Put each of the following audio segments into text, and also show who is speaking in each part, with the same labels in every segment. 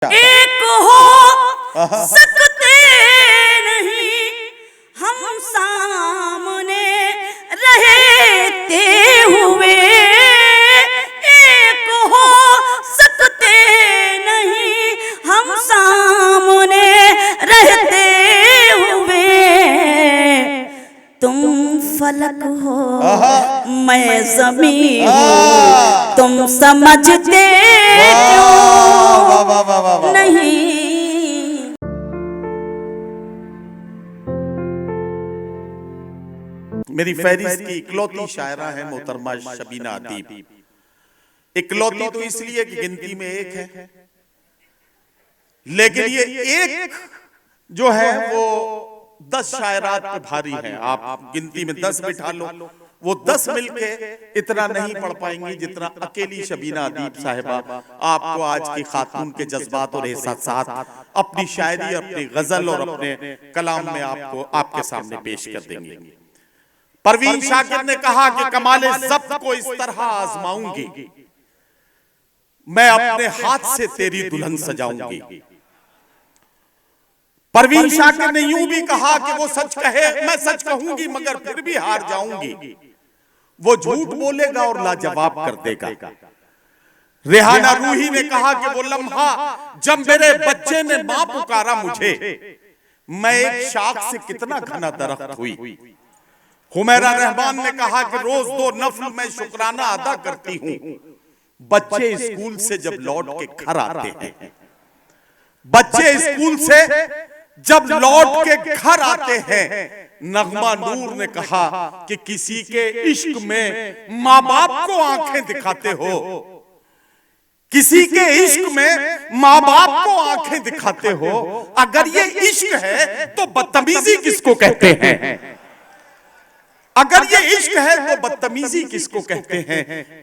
Speaker 1: एक हो सकते नहीं हम सामने रहते हुए, एक हो सकते नहीं हम सामने रहते हुए। तुम फलक हो मैं ज़मीं हूँ, तुम समझते क्यों नहीं।
Speaker 2: मेरी फहरिस्त की इकलौती शायरा है मोहतरमा शबीना अदीब। इकलौती तो इसलिए कि गिनती में एक है, लेकिन ये एक जो है वो 10 शायरात पे भारी है। आप गिनती में 10 बिठा लो, वो 10 मिलके इतना नहीं पढ़ पाएंगी जितना अकेली शबीना अदीब साहिबा आपको आज की खातून के जज्बात और एहसासात अपनी शायरी, अपनी गजल और अपने कलाम में आपको आपके सामने पेश कर देंगी। परवीन शाकिर ने कहा कि कमाले ज़ब्त को इस तरह आजमाऊंगी, मैं अपने हाथ से तेरी दुल्हन सजाऊंगी। परवीन शाकिर ने यूं भी कहा कि वो सच कहे मैं सच कहूंगी मगर फिर भी हार जाऊंगी, वो झूठ बोलेगा और लाजवाब कर देगा। रेहाना रूही ने कहा कि वो लम्हा जब मेरे बच्चे ने मां पुकारा मुझे, मैं एक शाख से कितना घना दरख्त हुई। हुमैरा रहमान ने कहा कि रोज 2 नफल मैं शुक्राना अदा करती हूँ, बच्चे स्कूल से जब लौट के घर आते हैं। बच्चे स्कूल से जब लौट के घर आते हैं। नगमा नूर ने कहा कि किसी के इश्क में माँ बाप को आंखें दिखाते हो, किसी के इश्क में माँ बाप को आंखें दिखाते हो। अगर ये इश्क है तो बदतमीजी किसको कहते हैं? अगर ये इश्क है तो बदतमीजी किसको कहते हैं?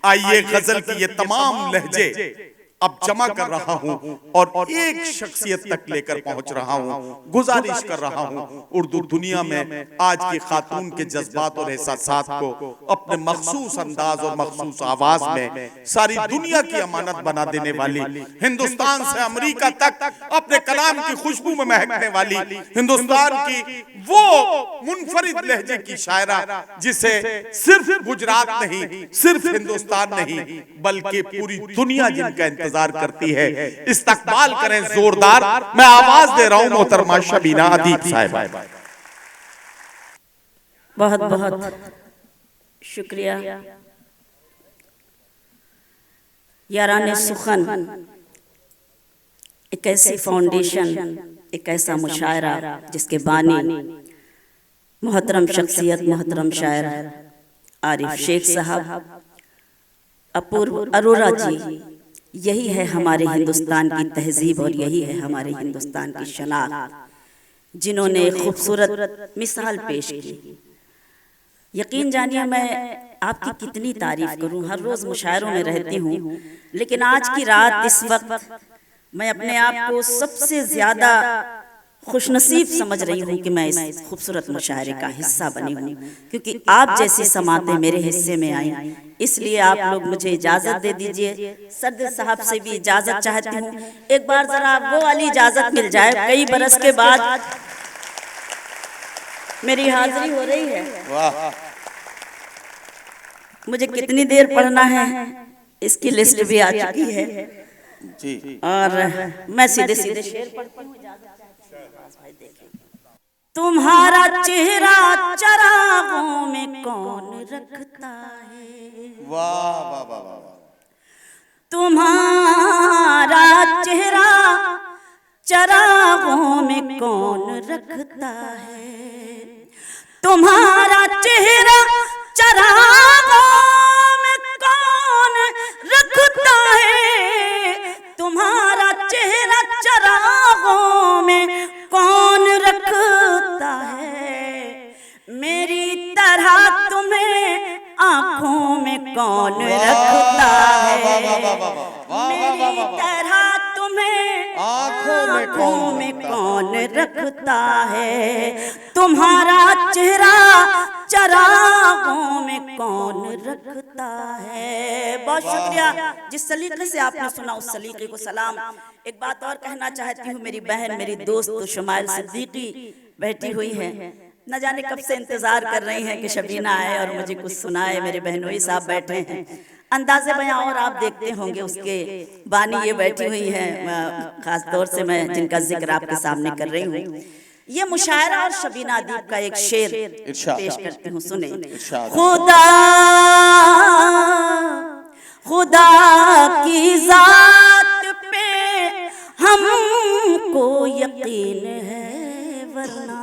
Speaker 2: आइए गजल की ये तमाम लहजे अब जमा कर रहा हूं और एक शख्सियत तक लेकर पहुंच रहा हूं। गुजारिश कर रहा हूं उर्दू दुनिया में आज की खातून के जज्बात और एहसासात को अपने मखसूस अंदाज और मखसूस आवाज में सारी दुनिया की अमानत बना देने वाली, हिंदुस्तान से अमेरिका तक अपने कलाम की खुशबू में महकने वाली, हिंदुस्तान की वो मुनफरिद लहजे की शायरा जिसे सिर्फ गुजरात नहीं, सिर्फ हिंदुस्तान नहीं बल्कि पूरी दुनिया जिनका इंतजार करती है। इस्तकबाल करें जोरदार, मैं आवाज दे रहा हूं मोहतरमा शबीना अदीब साहिबा।
Speaker 1: बहुत बहुत शुक्रिया याराने सुखन। एक ऐसी फाउंडेशन, एक ऐसा मुशायरा जिसके बानी मोहतरम शख्सियत, मोहतरम शायर आरिफ शेख साहब, अपूर्व अरोरा जी। यही है हमारे हिंदुस्तान की तहजीब और यही है हमारे हिंदुस्तान की शनाख्त, जिन्होंने एक खूबसूरत मिसाल पेश की। यकीन जानिए मैं आपकी कितनी तारीफ करूं, हर रोज मुशायरों में रहती हूं, लेकिन आज की रात इस वक्त मैं अपने आप को सबसे ज्यादा खुशनसीब समझ रही हूँ कि मैं इस खूबसूरत मुशायरे का हिस्सा बनी हूँ, क्योंकि आप जैसी समातें मेरे हिस्से में आई। इसलिए आप लोग मुझे इजाजत दे दीजिए। सदर साहब से भी इजाजत चाहती हूँ, एक बार जरा वो वाली इजाजत मिल जाए। कई बरस के बाद मेरी हाजिरी हो रही है।
Speaker 2: वाह।
Speaker 1: मुझे कितनी देर पढ़ना है इसकी लिस्ट भी आ चुकी है
Speaker 2: जी,
Speaker 1: और मैं सीधे सीधे शेर पढ़ती हूँ। तुम्हारा चेहरा चरागों में कौन रखता है?
Speaker 2: वाह वाह वाह वाह।
Speaker 1: तुम्हारा चेहरा चरागों में कौन रखता है? तुम्हारा चेहरा चरागों में कौन रखता है? तुम्हारा चेहरा चरागों में कौन रखता है? मेरी तरह तुम्हें आंखों में कौन रखता है? मेरी तरह तुम्हें आंखों में कौन रखता है? तुम्हारा चेहरा चरागों में कौन रखता है। बहुत शुक्रिया। जिस सलीके से आपने सुना उस सलीके को सलाम। एक बात और कहना चाहती हूँ, मेरी बहन, मेरी दोस्त शुमाइल सिद्दीकी बैठी हुई है, न जाने कब से इंतजार कर रही हैं कि शबीना आए और मुझे कुछ सुनाए। मेरे बहनोई साहब बैठे हैं, अंदाज़े बयां और आप देखते होंगे उसके बानी ये बैठी हुई है, खास तौर से मैं जिनका जिक्र आपके सामने कर रही हूँ। ये मुशायरा और शबीना अदीब का एक शेर पेश करती हूँ, सुने। खुदा की जात पे हमको यकीन है, वरना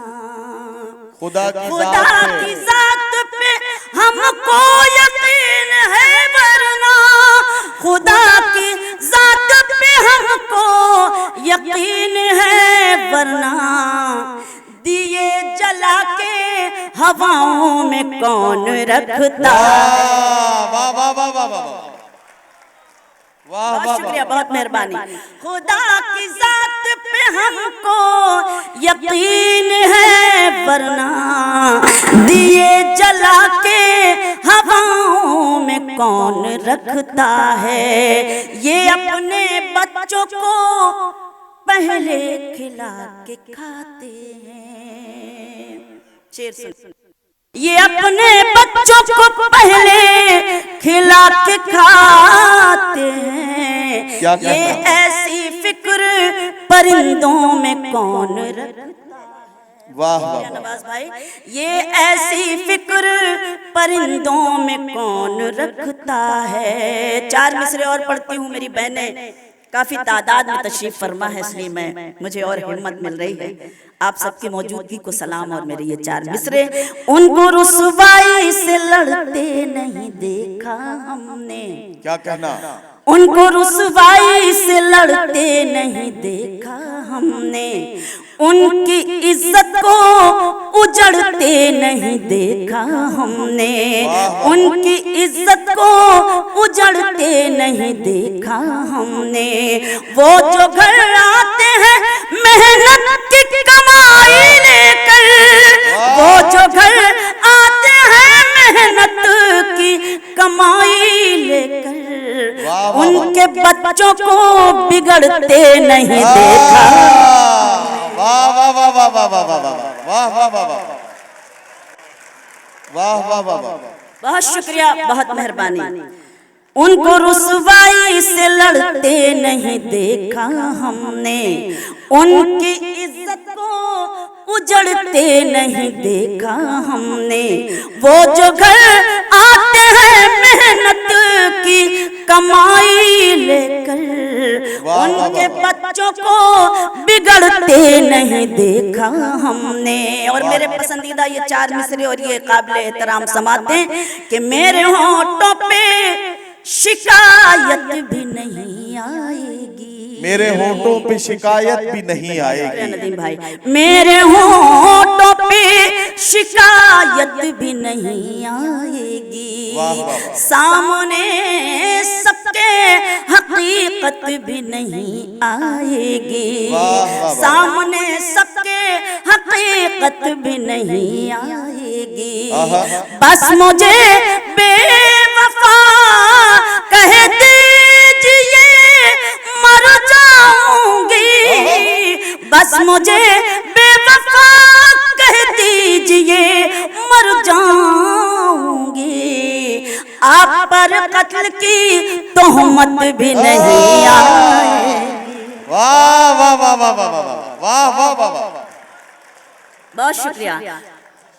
Speaker 1: खुदा की जात पे हमको यकीन है, वरना खुदा की जात पे हमको यकीन है, वरना दिए जला के हवाओं में कौन रखता।
Speaker 2: वाह वाह वाह वाह वाह,
Speaker 1: बहुत शुक्रिया, बहुत मेहरबानी। खुदा की जात पे हमको यकीन है, वरना दिए जला के हवाओं में कौन रखता है। ये अपने बच्चों को पहले खिला के खाते हैं। शेर सुन। ये अपने बच्चों को पहले खिला के खाते हैं। ये ऐसी फिक्र परिंदों में कौन रखता है।
Speaker 2: वाह वाह
Speaker 1: नवाज भाई, ये ऐसी फिक्र परिंदों में कौन रखता है। 4 मिसरे और पढ़ती हूँ। मेरी बहनें काफी तादाद में तशरीफ फरमा है, इसलिए मुझे और हिम्मत मिल रही है। आप सबकी मौजूदगी को सलाम। और मेरे ये 4 मिसरे। उनको रुसवाई से लड़ते नहीं देखा हमने।
Speaker 2: क्या कहना।
Speaker 1: उनको रुसवाई से लड़ते नहीं देखा हमने, उनकी इज्जत को उजड़ते नहीं देखा हमने, उनकी इज्जत को उजड़ते नहीं देखा हमने। वो जो घर आते हैं मेहनत की कमाई लेकर, वो जो घर आते हैं मेहनत की कमाई लेकर, उनके बच्चों को बिगड़ते नहीं देखा।
Speaker 2: वाह वाह वाह वाह वाह वाह वाह वाह वाह वाह वाह वाह वाह वाह।
Speaker 1: बहुत शुक्रिया, बहुत मेहरबानी। उनको रुसवाई से लड़ते नहीं देखा हमने, उनकी इज्जत को उजड़ते नहीं देखा हमने। वो जो घर आते हैं मेहनत की कमाई लेकर, उनके बच्चों को बिगड़ते नहीं देखा हमने। और मेरे पसंदीदा ये 4 मिसरे और ये काबिल एहतराम समाते कि मेरे होठों पे शिकायत भी नहीं आएगी।
Speaker 2: मेरे होठों पे शिकायत भी नहीं आएगी।
Speaker 1: नदीम भाई, मेरे होठों पे शिकायत भी नहीं आएगी। सामने सबके हकीकत भी नहीं आएगी। सामने सबके हकीकत भी नहीं आएगी। बस मुझे बेवफा कह दीजिए मर जाऊंगी। बस मुझे बेवफा कह दीजिए मर जाऊंगी। आप पर कत्ल की तोहमत भी नहीं आएगी।
Speaker 2: वाह वाह वाह वाह वाह वाह वाह वाह वाह।
Speaker 1: बहुत शुक्रिया,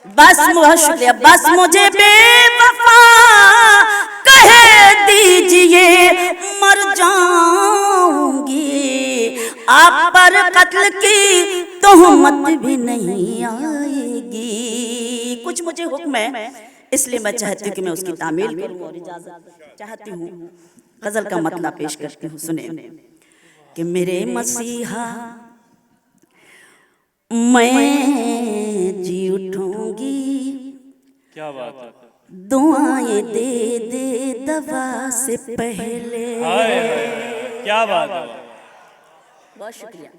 Speaker 1: बस बहुत शुक्रिया। बस मुझे बेवफा कह दीजिए मर जाऊंगी। आप पर कत्ल की तोहमत भी नहीं आएगी। कुछ मुझे हुक्म है, इसलिए मैं चाहती हूँ कि मैं उसकी तामील करूँ और इजाजत चाहती हूँ। गजल का मतलब पेश करती हूँ, सुने। कि मेरे मसीहा मैं जी उठूंगी।
Speaker 3: क्या बात है।
Speaker 1: दुआएं दे दे दवा से पहले।
Speaker 3: क्या बात है।
Speaker 1: बहुत शुक्रिया।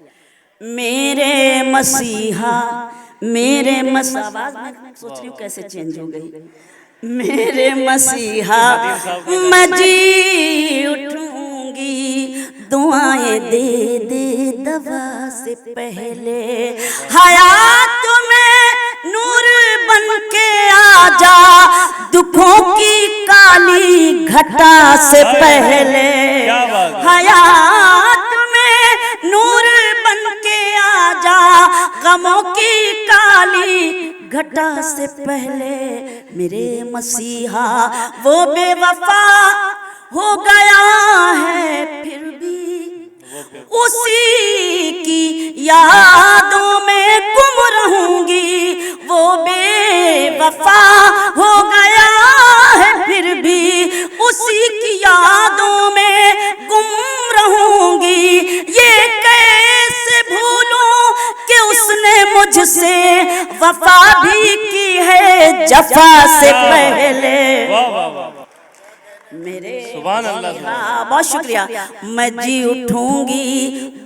Speaker 1: मेरे मसीहा मेरे आवाज मैं सोच रही हूँ कैसे चेंज हो गई। मेरे मसीहा मैं जी उठूंगी, दुआएं दे दे दवा से पहले, हयात में नूर बन के आजा, दुखों की काली घटा से पहले, हयात में नूर बन के आजा, गमों की काली घटा से पहले। मेरे मसीहा वो बेवफा हो गया है, फिर भी उसी की यादों में गुम रहूंगी। वो बेवफा हो गया है, फिर भी उसी की यादों में गुम रहूंगी। ये कैसे भूलूं कि उसने मुझसे वफा भी की है जफा से पहले। मेरे
Speaker 3: सुभान अल्लाह,
Speaker 1: बहुत शुक्रिया। मैं जी उठूंगी,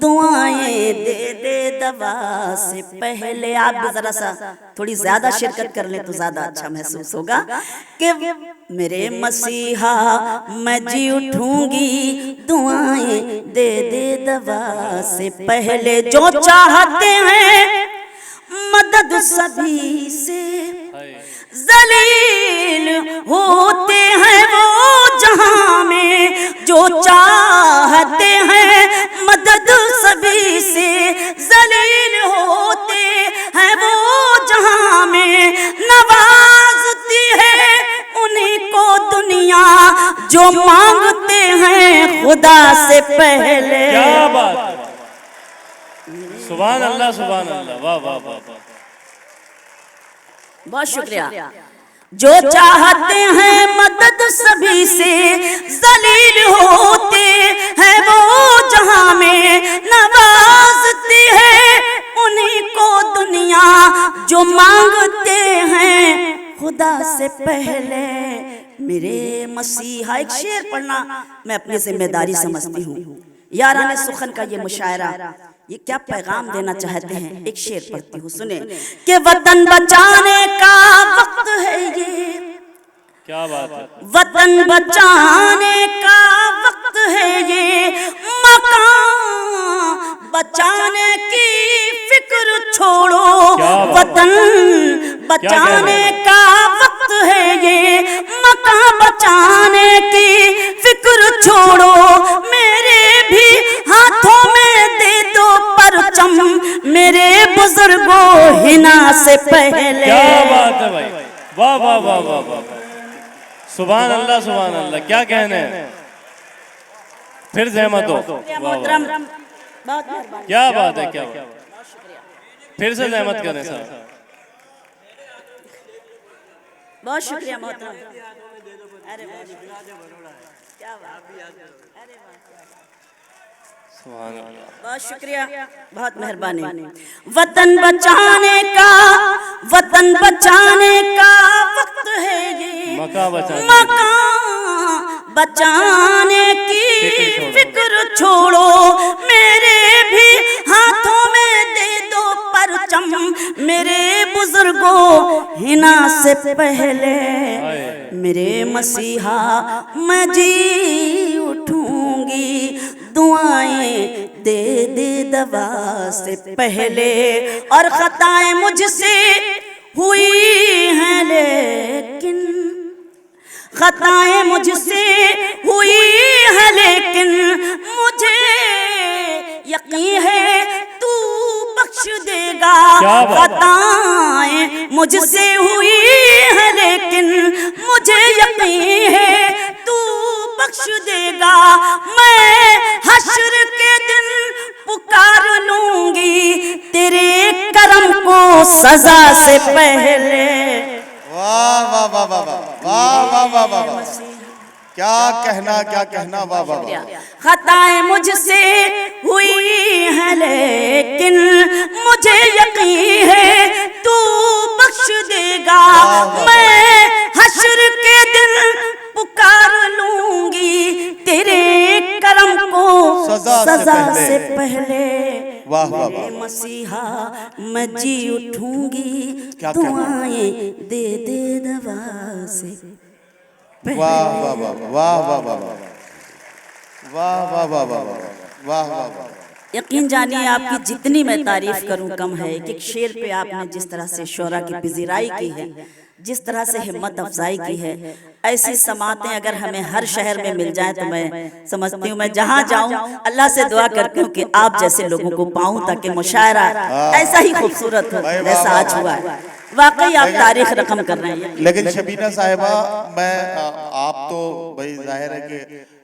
Speaker 1: दुआएं दे दे दवा से पहले। आप भी जरा सा थोड़ी ज्यादा शिरकत कर ले तो ज्यादा अच्छा महसूस होगा कि मेरे मसीहा मैं जी उठूंगी, दुआएं दे दे दवा से पहले। जो चाहते हैं मदद सभी से, जलील होते हैं वो जहां में। जो चाहते हैं मदद सभी से, जलील होते हैं वो जहां में। नवाजती है उन्हीं को दुनिया जो मांगते हैं खुदा से पहले।
Speaker 3: क्या बात, सुभान अल्लाह, सुभान अल्लाह, वाह वाह वाह वाह,
Speaker 1: बहुत शुक्रिया। जो चाहते हैं मदद सभी से, जलील होते हैं वो जहां में। नवाजती है उन्हीं को दुनिया जो मांगते हैं खुदा से पहले। मेरे मसीहा, एक शेर पढ़ना मैं अपनी जिम्मेदारी समझती हूँ। याराने सुखन का ये मुशायरा, ये क्या पैगाम देना चाहते हैं, एक शेर पढ़ती हूँ, सुने। कि वतन बचाने का वक्त है ये,
Speaker 3: क्या बात है,
Speaker 1: वतन बचाने का वक्त है ये। मकान बचाने की फिक्र छोड़ो, वतन बचाने का वक्त है ये। मकान बचाने की फिक्र छोड़ो, मेरे भी हाथों में दे दो परचम, मेरे बुजुर्गों हिना से पहले।
Speaker 3: क्या बात है भाई, वाह वाह वाह वाह वाह, सुभान अल्लाह, सुभान अल्लाह, क्या कहने हैं। फिर जहमत हो,
Speaker 1: मोहतरम, बहुत मेहरबानी,
Speaker 3: क्या बात है, क्या बात है, फिर से जहमत करें साहब,
Speaker 1: बहुत शुक्रिया मोहतरम। अरे क्या बात, अरे
Speaker 3: सुभान अल्लाह,
Speaker 1: बहुत शुक्रिया, बहुत मेहरबानी। वतन बचाने का, वतन बचाने का वक्त है ये।
Speaker 3: मकान बचाने,
Speaker 1: मकान बचाने की फिक्र छोड़ो, मेरे भी हाथों में दे दो परचम, मेरे बुजुर्गों हिना से पहले। मेरे मसीहा मैं जी उठूंगी, दुआएं दे दे दवा से पहले। और खताएं मुझसे हुई हैं लेकिन, खताएं मुझसे हुई हैं लेकिन, मुझे यकीन है तू बख्श देगा। खताएं मुझसे हुई हैं लेकिन, मुझे यकीन है तू बख्श देगा। मैं हश्र के दिन पुकार लूंगी तेरे करम को सजा से पहले।
Speaker 2: वाह वाह वाह वाह वाह वाह वाह वाह वाह, क्या कहना, क्या कहना, वाह वाह वाह।
Speaker 1: खताएं मुझसे हुई हैं लेकिन, मुझे यकीन है तू बख्श देगा। मैं हश्र के दिन पुकार लूंगी तेरे करम को सजा से पहले।
Speaker 2: वाह वाह
Speaker 1: मेरे
Speaker 2: वाह,
Speaker 1: मसीहा मैं जी उठूंगी,
Speaker 2: क्या
Speaker 1: दुआएं दे दे दवा से।
Speaker 2: वाह वाह वाह वाह वाह वाह वाह वाह वाह वाह वाह वाह वाह।
Speaker 1: यकीन जानिए आपकी जितनी मैं तारीफ करूं कम है। एक एक शेर पे आपने जिस तरह से शोरा की पिज़िराई की है, जिस तरह से हिम्मत अफजाई की है, ऐसी समातें अगर हमें हर शहर में मिल जाएं तो मैं समझती हूँ मैं जहाँ जाऊँ अल्लाह से दुआ करती हूँ कि आप जैसे लोगों को पाऊँ ताकि मुशायरा ऐसा ही खूबसूरत हो जैसा आज हुआ है। वाकई आप तारीख रकम कर रहे हैं।
Speaker 2: लेकिन शबीना साहिबा, मैं आप तो भाई जाहिर है कि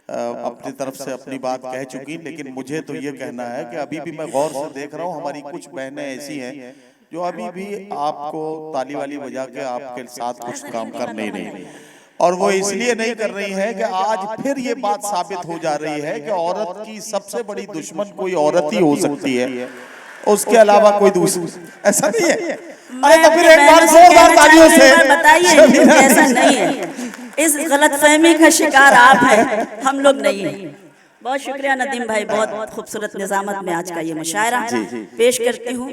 Speaker 2: अपनी तरफ से अपनी बात कह चुकी, लेकिन मुझे तो ये कहना है कि अभी भी मैं गौर से देख रहा हूँ हमारी कुछ बहनें ऐसी हैं जो अभी भी आपको ताली वाली बजा के आपके साथ कुछ काम कर नहीं रही, और वो इसलिए नहीं कर रही है कि आज फिर ये बात साबित हो जा रही है कि औरत की सबसे बड़ी दुश्मन कोई औरत ही हो सकती है, उसके अलावा कोई दूसरी ऐसा नहीं है। अरे तो फिर एक बार जोरदार तालियों से
Speaker 1: बताइए ऐसा नहीं है। इस गलतफहमी का शिकार आप हैं, हम लोग नहीं हैं। बहुत शुक्रिया नदीम भाई, बहुत खूबसूरत निजामत में आज का ये मुशायरा पेश करती हूँ।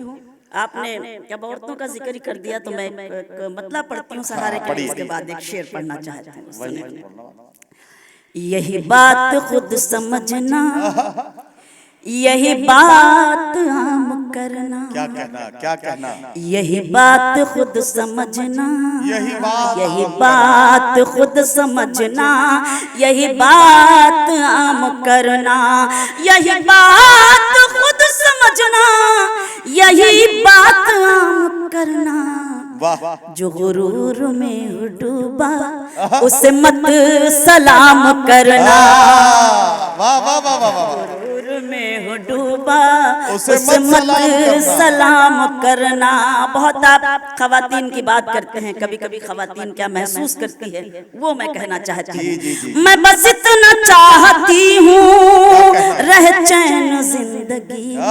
Speaker 1: आपने जब औरतों का जिक्र कर दिया तो मैं मतलब पढ़ती हूँ सहारे के लिए, इसके बाद एक शेर पढ़ना चाहती हूँ। यही बात खुद समझना, यही बात आम करना,
Speaker 2: क्या कहना,
Speaker 1: यही बात खुद समझना,
Speaker 2: यही
Speaker 1: बात खुद समझना, यही बात आम करना, यही बात खुद समझना, यही बात आम करना। जो गुरूर में डूबा उसे मत सलाम करना,
Speaker 2: वाह वाह वाह वाह,
Speaker 1: गुरूर में डूबा उसे मत सलाम करना। बहुत आप खवातीन की बात करते हैं, कभी कभी खवातीन क्या महसूस करती है वो मैं कहना चाहती हूँ। मैं बस इतना चाहती हूँ रह चैन जिंदगी में,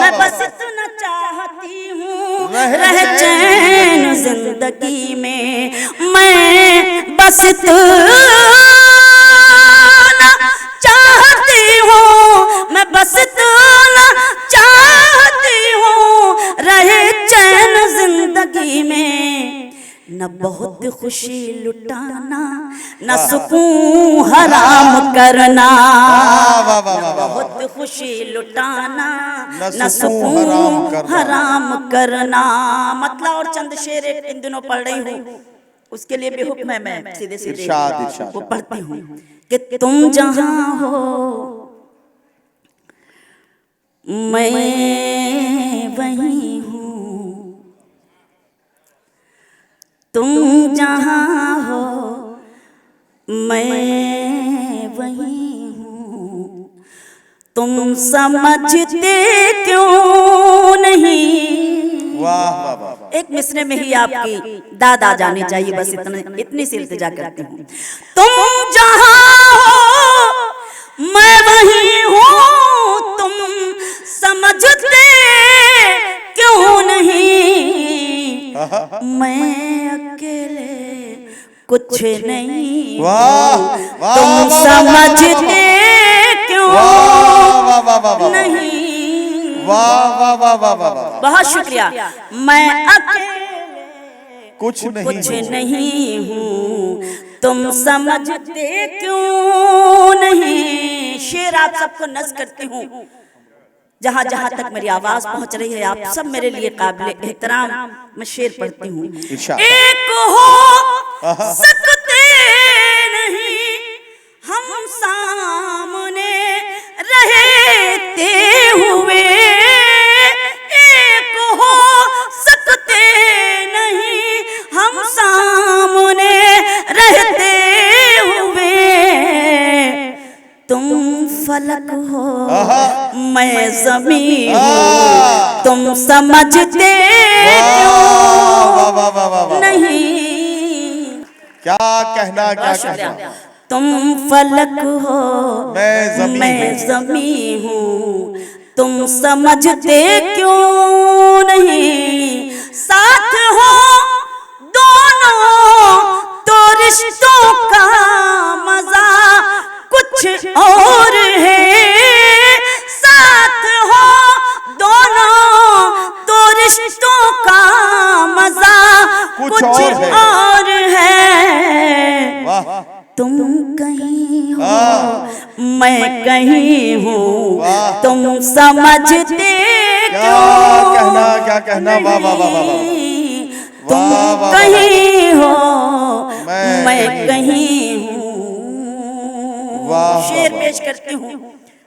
Speaker 1: मैं बस इतना चाहती हूँ रह चैन जिंदगी में, मैं बस इतना चाहती हूँ, मैं बस इतना चाहती हूँ रहे चैन जिंदगी में। न बहुत खुशी लुटाना, न सुकून हराम करना, बहुत खुशी लुटाना, न सुकून हराम करना। मतलब और चंद शेर इन दिनों पढ़ रही हूँ, उसके लिए भी हुक्म है, मैं सीधे सीधे वो पढ़ती हूँ कि तुम जहाँ हो मैं वहीं हूँ, तुम जहाँ हो मैं वहीं हूँ, तुम समझते क्यों नहीं।
Speaker 2: वाह,
Speaker 1: एक मिसरे में ही आपकी दादा जानी चाहिए, बस इतनी सी इल्तिजा करती हूँ। तुम जहाँ हो मैं वहीं हूँ, तुम समझते क्यों नहीं। मैं अकेले कुछ नहीं, तुम समझते क्यों नहीं।
Speaker 2: वाह वाह वाह वाह,
Speaker 1: बहुत शुक्रिया। मैं अकेले
Speaker 2: कुछ
Speaker 1: नहीं हूँ, तुम समझते क्यों नहीं। शेर आप सबको नज़्म करती हूँ, जहाँ जहाँ तक मेरी आवाज पहुँच रही है आप सब मेरे लिए काबिल एहतराम। मैं शेर पढ़ती हूँ। एक हो सकते नहीं हम सामने रहते हुए, एक हो सकते नहीं हम सामने रहते हुए। तुम फलक हो मैं ज़मीं हूँ, तुम समझते क्यों नहीं।
Speaker 2: क्या कहना,
Speaker 1: तुम फलक हो मैं ज़मीं हूँ, तुम समझते क्यों नहीं। साथ हो दोनों तो रिश्तों का मजा कुछ और है, साथ हो
Speaker 2: कुछ और
Speaker 1: है।
Speaker 2: वाह
Speaker 1: तुम कहीं हो मैं कहीं हूँ, तुम समझते
Speaker 2: क्या कहना वाह वाह वाह वाह
Speaker 1: तुम कहीं हो मैं कहीं हूँ। शेर पेश करती हूँ,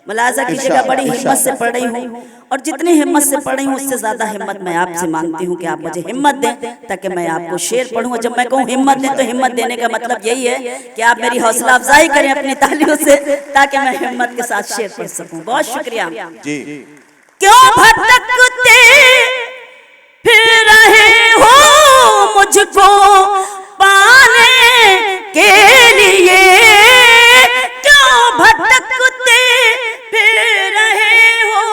Speaker 1: मुलाजा कीजिएगा, बड़ी हिम्मत से पढ़ रही हूँ और जितनी हिम्मत से पढ़ रही हूँ उससे ज्यादा हिम्मत मैं आपसे मांगती हूँ कि आप मुझे हिम्मत दें ताकि मैं आपको शेर पढ़ूँ। जब मैं कहूँ हिम्मत दें तो हिम्मत देने का मतलब यही है कि आप मेरी हौसला अफजाई करें अपनी तालियों से ताकि मैं हिम्मत के साथ शेर पढ़ सकूँ। बहुत शुक्रिया
Speaker 2: जी।
Speaker 1: क्यों भटकते फिर रहे हो मुझको पाने के लिए, क्यों भटकते फिर रहे हो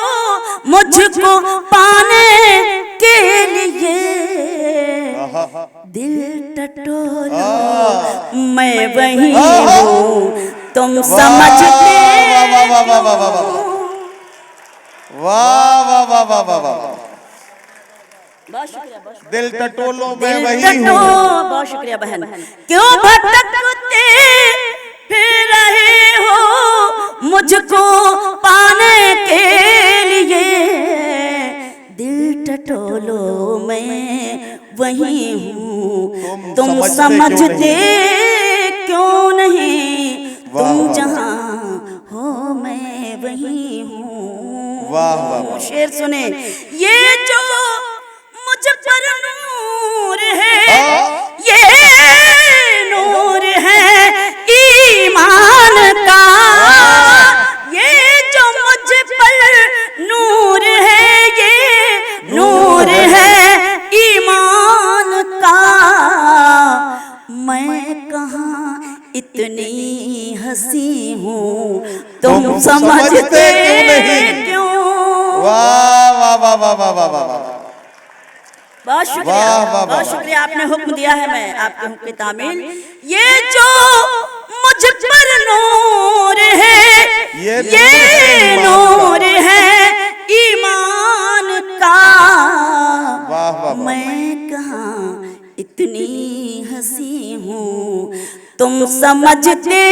Speaker 1: मुझको पाने के लिए। दिल टटोलो मैं वही हूँ, तुम समझते
Speaker 2: वाह वाह वाह वाह वाह वाह।
Speaker 1: बहुत शुक्रिया, बहुत शुक्रिया।
Speaker 2: दिल टटोलो मैं वही हूँ।
Speaker 1: बहुत शुक्रिया बहन। क्यों भटकते फिर रहे हो मुझको पाने के लिए, दिल टटोलो मैं वही हूँ, तुम समझते क्यों नहीं, तुम जहाँ हो मैं वही हूँ।
Speaker 2: वाह वाह।
Speaker 1: शेर सुने, ये जो मुझ पर नूर है, ये नूर है ईमान का, ये जो मुझ पर नूर है, ये नूर है ईमान का। मैं कहाँ इतनी हंसी हूँ, तुम समझते क्यों।
Speaker 2: वाह वाह वाह वाह वाह वाह वाह।
Speaker 1: बहुत शुक्रिया, बहुत शुक्रिया, आपने हुक्म दिया है मैं आपके हुक्म की तामील। ये जो मुझ पर नूर है, ये नूर है ईमान का। मैं कहाँ इतनी हंसी हूँ, तुम समझते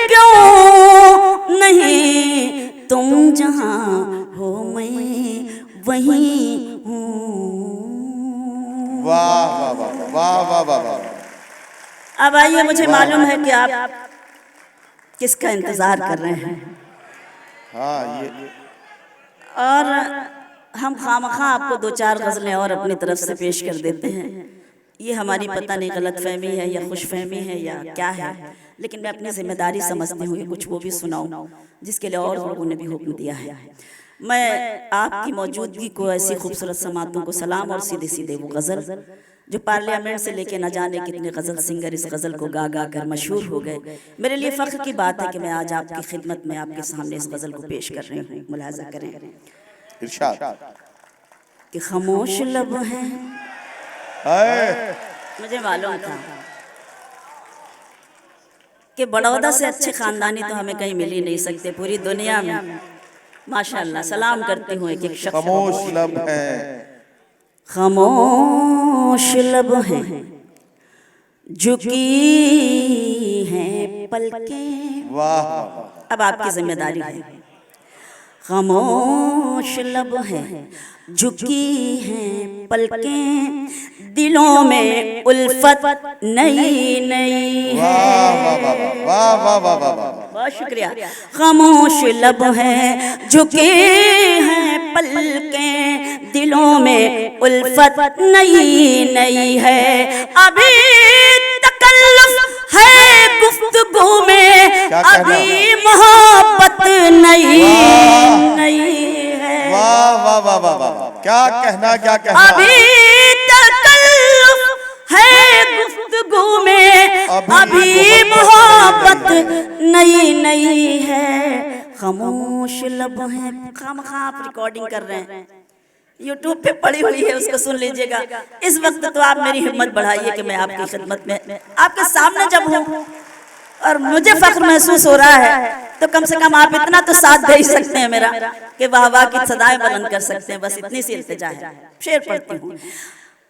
Speaker 1: क्यों नहीं, तुम जहाँ हो मैं वही हूँ।
Speaker 2: वाह वाह वाह वाह वाह वाह वाह।
Speaker 1: अब आइए, मुझे मालूम है कि आप किसका इंतजार कर रहे हैं
Speaker 2: हाँ ये
Speaker 1: और हम खामखा आपको दो चार गजलें और अपनी तरफ से पेश कर देते हैं। ये हमारी पता नहीं गलत फहमी है या खुश फहमी है या क्या है, लेकिन मैं अपनी जिम्मेदारी समझती हूँ कि कुछ वो भी सुनाऊं जिसके लिए और लोगों ने भी हुक्म दिया है। मैं आपकी मौजूदगी को, ऐसी खूबसूरत समातों को सलाम और सीधे सीधे वो गज़ल जो पार्लियामेंट से लेके न जाने कितने गज़ल सिंगर इस गज़ल को गा गा कर मशहूर हो गए, मेरे लिए फ़ख्र की बात है कि मैं आज आपकी खिदमत में आपके सामने इस गज़ल को पेश कर रही हूँ। मुलाज़ा करें
Speaker 2: इरशाद
Speaker 1: कि खामोश लब हैं, मुझे मालूम था कि बड़ौदा से अच्छे खानदानी तो हमें कहीं मिल ही नहीं सकते पूरी दुनिया में। माशाअल्लाह, सलाम करती हूँ एक एक शख्स।
Speaker 2: खामोश लब है,
Speaker 1: खामोश लब हैं, झुकी हैं पलकें।
Speaker 2: वाह।
Speaker 1: अब आपकी जिम्मेदारी है। खामोश लब हैं, झुकी हैं पलकें, दिलों में उल्फत नई नई है।
Speaker 2: वाह वाह वाह वाह।
Speaker 1: बहुत शुक्रिया। खामोश लब हैं, झुके हैं पलकें, दिलों में उल्फत नई नई है। अभी तकल्लुफ है गुफ्तगू में, अभी मोहब्बत नई नई है।
Speaker 2: वाह वाह वाह वाह वाह। क्या कहना, क्या कहना।
Speaker 1: अभी तकल्लुफ है गुफ्तगू में, अभी मोहब्बत नई नई है। खामोश लब हैं, खामखा आप रिकॉर्डिंग कर रहे हैं, यूट्यूब पे पड़ी हुई है, उसको सुन लीजिएगा। इस वक्त तो आप मेरी हिम्मत बढ़ाइए कि मैं आपकी खिदमत में आपके सामने जब हूँ और मुझे फख्र महसूस हो रहा है तो कम से कम आप इतना तो साथ दे ही सकते हैं मेरा कि वाह वाह की सदाएं बुलंद कर सकते हैं। बस इतनी सी इल्तिजा है। शेर पढ़ती हूँ।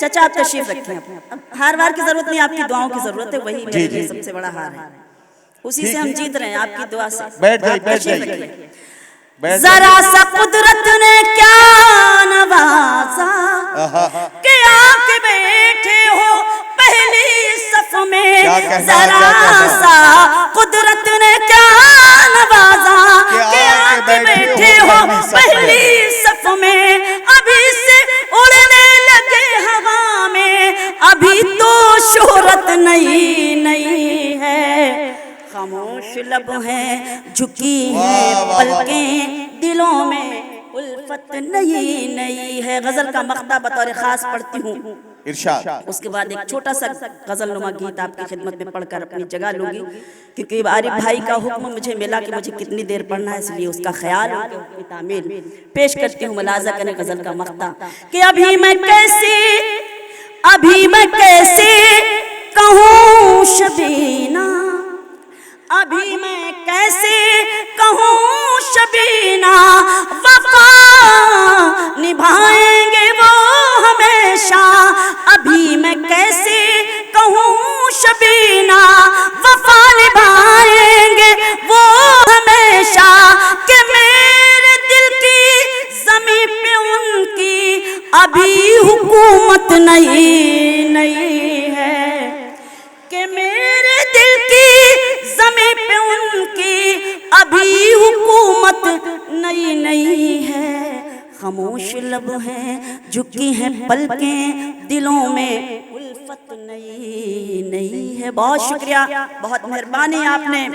Speaker 1: चाचा आप तशरीफ रखें। अब हार वार की जरूरत नहीं, आपकी दुआओं की जरूरत है, वही मेरे लिए सबसे बड़ा हार है, उसी से हम जीत रहे हैं, आपकी दुआ से।
Speaker 2: बैठ जाइए।
Speaker 1: जरा सा कुदरत ने क्या नवाजा कि आके बैठे हो पहली सफ में, जरा सा कुदरत ने क्या नवाजा कि आके बैठे हो पहली सफ में, अभी से उड़ने लगे हवा में, अभी तो शोहरत नई नई है, खामोश लब हैं झुकी है पलकें, दिलों में उल्फत नई नई है। गजल का मक्ता बतौर खास पढ़ती हूँ,
Speaker 2: इरशाद।
Speaker 1: उसके बाद एक छोटा सा गजल नुमा गीत आपकी खिदमत में पढ़कर अपनी जगह लूंगी, क्योंकि आरिफ भाई का हुक्म मुझे मिला कि मुझे कितनी देर पढ़ना है, इसलिए उसका ख्याल उनकी तामील पेश करती हूँ। मुलाजा करें गजल का मक्ता कि अभी मैं कैसे कहूँ शबीना, अभी मैं कैसे कहूँ शबीना, वफा निभाएंगे वो हमेशा, अभी मैं कैसे कहूँ शबीना, वफा निभाएंगे वो हमेशा, कि मेरे दिल की ज़मीं पे उनकी अभी हुकूमत नहीं नहीं है, कि मेरे दिल की ज़मीं पे उनकी अभी हुकूमत नई नई है, खामोश लब हैं झुकी हैं पलकें, दिलों में उल्फत नई नई है। बहुत शुक्रिया, बहुत मेहरबानी, आपने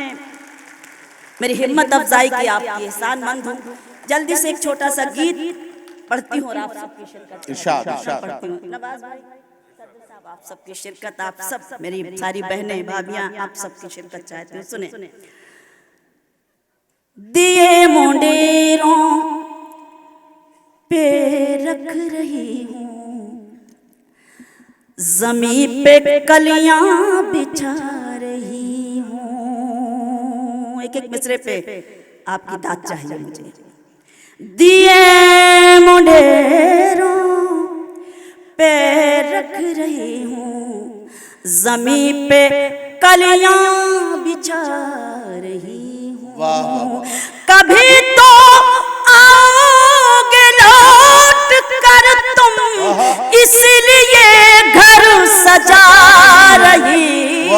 Speaker 1: मेरी हिम्मत अफजाई की, आपकी एहसानमंद हूँ। जल्दी से एक छोटा सा गीत पढ़ती हूँ और आप सबकी शिरकत पढ़ती हूँ। नवाज भाई, आप सबकी शिरकत, आप सब मेरी सारी बहनें भाभियां आप सबकी शिरकत चाहती हूँ। सुने। दिए मुंडेरों पे रख रही हूँ, ज़मीं पे कलियां बिछा रही हूँ। एक एक मिसरे पे आपकी दाद चाहिए मुझे। दिए मुंडेरों पे रख रही हूँ, ज़मीं पे कलियां बिछा रही हूँ, कभी तो आओगे लौट कर तुम, इसलिए घर सजा रही।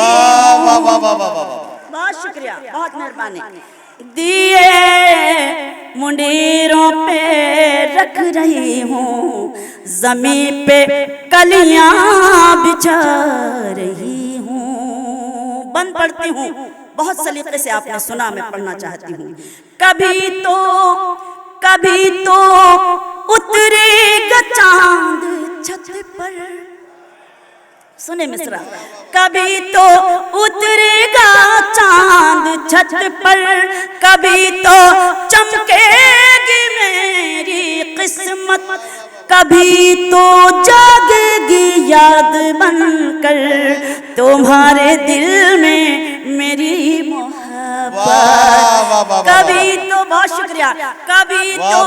Speaker 1: बहुत शुक्रिया, बहुत मेहरबानी। दिए मुंडेरों पे रख रही हूँ, ज़मीं पे कलियां बिछा रही हूँ। बंद पढ़ती हूँ, बहुत सलीके से आपने सुना, मैं पढ़ना चाहती हूँ। कभी तो उतरेगा चांद छत पर, सुने मिसरा। कभी तो उतरेगा चांद छत पर, कभी तो चमकेगी मेरी किस्मत, कभी तो जागेगी याद बनकर तुम्हारे दिल में मेरी मोहब्बत। कभी तो, बहुत शुक्रिया, कभी तो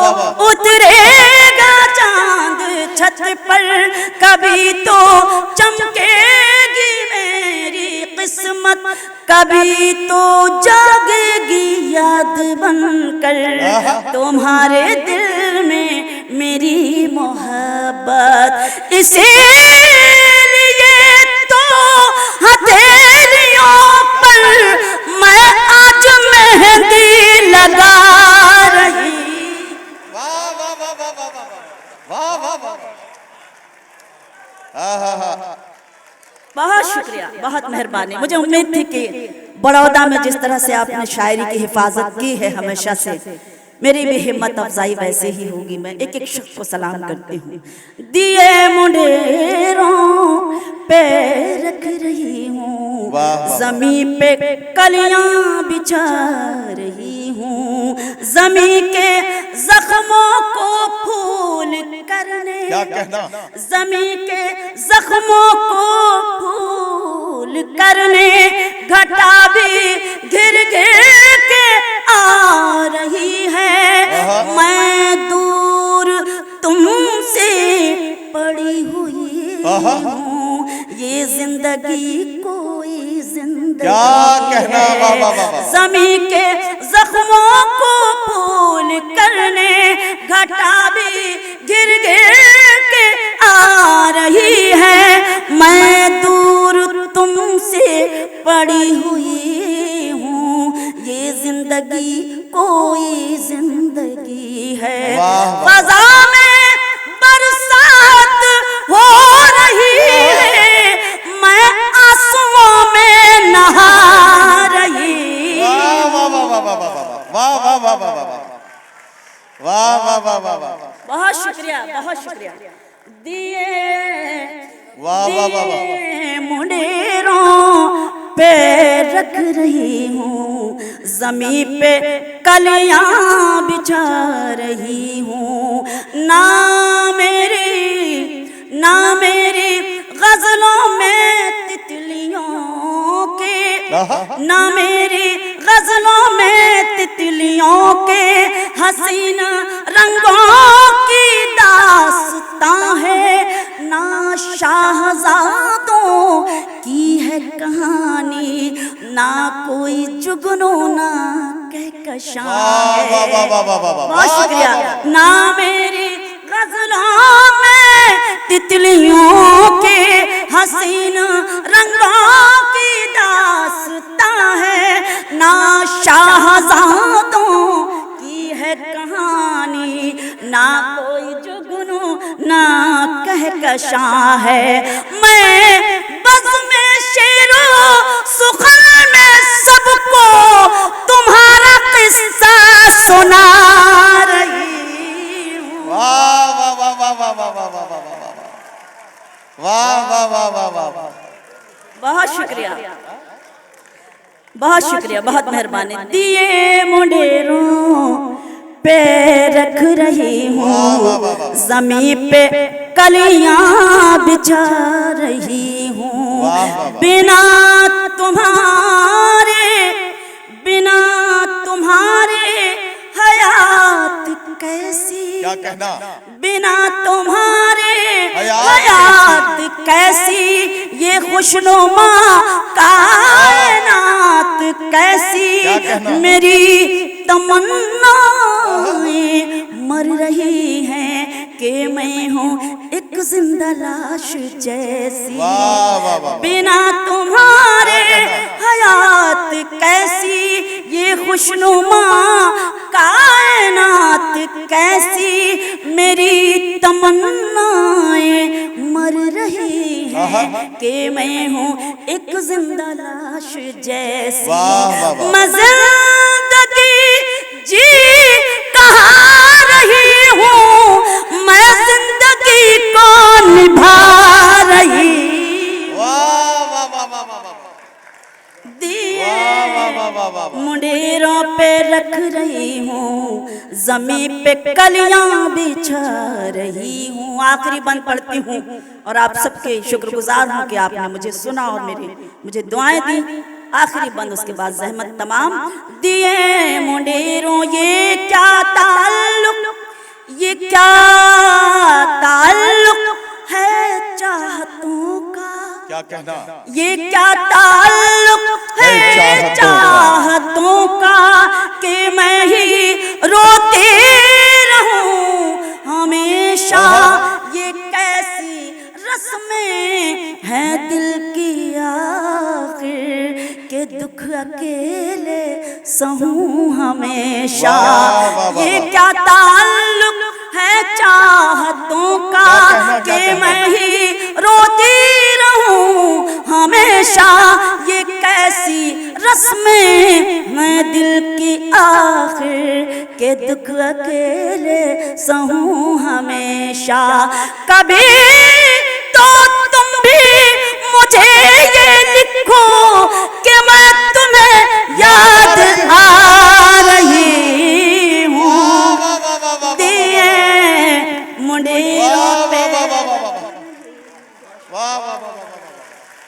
Speaker 1: उतरेगा चांद छत पर, कभी तो चमकेगी मेरी किस्मत, कभी तो जागेगी याद बनकर तुम्हारे दिल में मेरी मोहब्बत। इसीलिए तो हथेलियों पर मैं आज मेहंदी लगा रही।
Speaker 2: वाह वाह वाह वाह वाह वाह वाह वाह।
Speaker 1: बहुत शुक्रिया, बहुत मेहरबानी। मुझे उम्मीद थी कि बड़ौदा में जिस तरह से आपने शायरी की हिफाजत की है हमेशा से, मेरी भी हिम्मत अफजाई वैसे ही होगी। मैं एक एक शख्स को सलाम करती हूँ। दिए मुंडेरों पे रख रही हूँ, ज़मीं पे कलियां बिछा रही हूँ, ज़मीं के जख्मों को फूल करने,
Speaker 2: क्या कहना,
Speaker 1: ज़मीं के जख्मों को फूल करने, घटा भी घिर घिर के आ रही है। मैं दूर तुमसे पड़ी हुई हूँ, ये जिंदगी कोई जिंदगी
Speaker 2: क्या कहना, वाह वाह वाह वाह।
Speaker 1: ज़मीं के जख्मों को फूल करने घटा भी गिर गिर के आ रही है। मैं दूर तुमसे पड़ी हुई हूँ, ये जिंदगी कोई जिंदगी है। फजा में बरसात हो रही है, मैं आंसुओं में नहा रही।
Speaker 2: वाह वाह वाह वाह वाह वाह वाह वाह वाह वाह वाह वाह वाह वाह वाह।
Speaker 1: बहुत शुक्रिया, बहुत शुक्रिया। दिए
Speaker 2: वाह वाह वाह वाह।
Speaker 1: दिए मुंडेरों पे रख रही हूँ, जमी पे कलियां बिछा रही हूँ। ना मेरी गजलों में तितलियों के, ना मेरी गजलों में तितलियों के हसीन रंगों की दास्तां है। ना शाहजादों की है कहानी, ना कोई जुगनू ना कहकशां है। बहुत शुक्रिया। ना मेरी गजलों में तितलियों के हसीन रंगों की दास्तां है, ना शाहजादों की है कहानी, ना कोई जुगनू ना कहकशां है। मैं बज़ में शेरो सुखन में सबको तुम्हारा किस्सा सुना रही हूँ।
Speaker 2: वाह वाह वाह वाह वाह वाह वाह वाह वाह वाह वाह वाह वाह वाह।
Speaker 1: बहुत शुक्रिया, बहुत शुक्रिया, बहुत मेहरबानी। दिए मुंडेरों पे रख रही हूँ, जमी पे कलियां बिछा रही हूँ। बिना तुम्हारे हयात कैसी,
Speaker 2: क्या कहना,
Speaker 1: बिना तुम्हारे हयात कैसी, ये खुशनुमा कायनात कैसी। मेरी तमन्नाएं मर रही हैं कि मैं हूँ एक जिंदा लाश जैसी। बिना तुम्हारे हयात कैसी, ये खुशनुमा कायनात कैसी। मेरी तमन्नाएं मर रही हैं कि मैं हूँ एक जिंदा लाश जैसी। मैं जिंदगी जी कहाँ रही हूँ, मैं जिंदगी को निभा रही। मुंडेरों पे रख रही हूँ, जमी पे कलियां बिछा रही हूँ। आखिरी बंद पढ़ती हूँ और आप सबके शुक्रगुजार हूँ कि आपने मुझे सुना और मुझे दुआएं दी। आखिरी बंद, उसके बाद ज़हमत तमाम। दिए मुंडेरों ये क्या ताल्लुक, ये क्या ताल्लुक है चाहतों का,
Speaker 2: क्या कहना,
Speaker 1: ये क्या ताल्लुक है चाहतों का कि मैं ही रोती रहूं हमेशा। ये कैसी रस्में हैं दिल की आखिर के दुख अकेले सहूं हमेशा। ये क्या ताल्लुक है चाहतों का कि मैं ही रोती रहूं हमेशा। ये कैसी रस्में मैं दिल की आखिर के दुख अकेले सहूं हमेशा। कभी